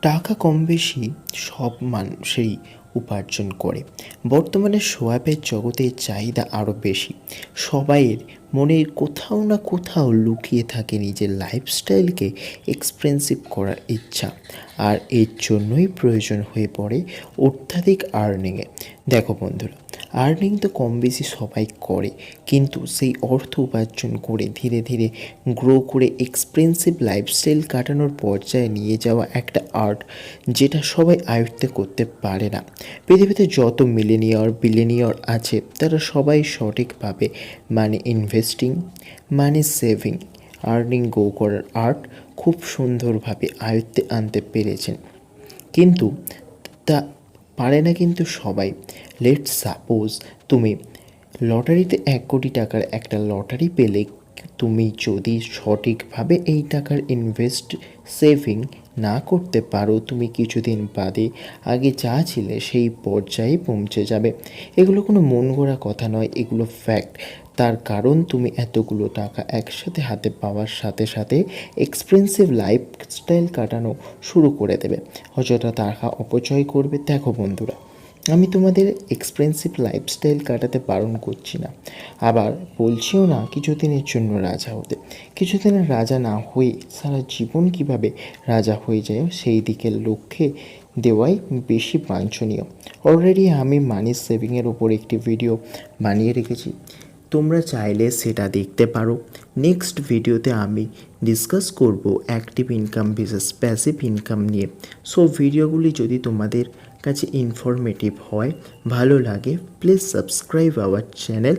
টাকা কম বেশি সব মানুষেরই উপার্জন করে। বর্তমানে সোয়াবের জগতে চাহিদা আরও বেশি। সবাইয়ের মনের কোথাও না কোথাও লুকিয়ে থাকে নিজের লাইফস্টাইলকে এক্সপেন্সিভ করার ইচ্ছা, আর এর জন্যই প্রয়োজন হয়ে পড়ে অত্যাধিক আর্নিংয়ে। দেখো বন্ধুরা, আর্নিং তো কম বেশি সবাই করে, কিন্তু সেই অর্থ উপার্জন করে ধীরে ধীরে গ্রো করে এক্সপেন্সিভ লাইফস্টাইল কাটানোর পর্যায়ে নিয়ে যাওয়া একটা আর্ট, যেটা সবাই আয়ত্তে করতে পারে না। পৃথিবীতে যত মিলেনিয়র বিলিনিয়র আছে, তারা সবাই সঠিকভাবে মানে ইনভেস্টিং, মানে সেভিং, আর্নিং গো করার আর্ট খুব সুন্দরভাবে আয়ত্তে আনতে পেরেছেন। কিন্তু তা পারে না কিন্তু সবাই। লেটস সাপোজ তুমি লটারিতে 1 কোটি টাকার একটা লটারি পেলে, তুমি যদি সঠিকভাবে এই টাকার ইনভেস্ট সেভিং না করতে পারো, তুমি কিছুদিন বাদে আগে যা ছিলে সেই পর্যায়ে পৌঁছে যাবে। এগুলো কোনো মন গড়া কথা নয়, এগুলো ফ্যাক্ট। তার কারণ তুমি এতগুলো টাকা একসাথে হাতে পাওয়ার সাথে সাথে এক্সপেন্সিভ লাইফস্টাইল কাটানো শুরু করে দেবে, অযথা টাকা অপচয় করবে। দেখো বন্ধুরা, আমি তোমাদের এক্সপেন্সিভ লাইফস্টাইল কাটাতে বারণ করছি না, আবার বলছিও না কিছুদিনের জন্য রাজা হতে। কিছুদিনের রাজা না হয়ে সারা জীবন কিভাবে রাজা হয়ে যায় সেই দিকের লক্ষ্যে দেওয়াই বেশি বাঞ্ছনীয়। অলরেডি আমি মানি সেভিংয়ের ওপর একটি ভিডিও বানিয়ে রেখেছি, তোমরা চাইলে সেটা দেখতে পারো। নেক্সট ভিডিওতে আমি ডিসকাস করব active income visas passive income নিয়ে। সো ভিডিওগুলি যদি তোমাদের কাছে ইনফরমেটিভ হয়, ভালো লাগে, প্লিজ সাবস্ক্রাইব আওয়ার চ্যানেল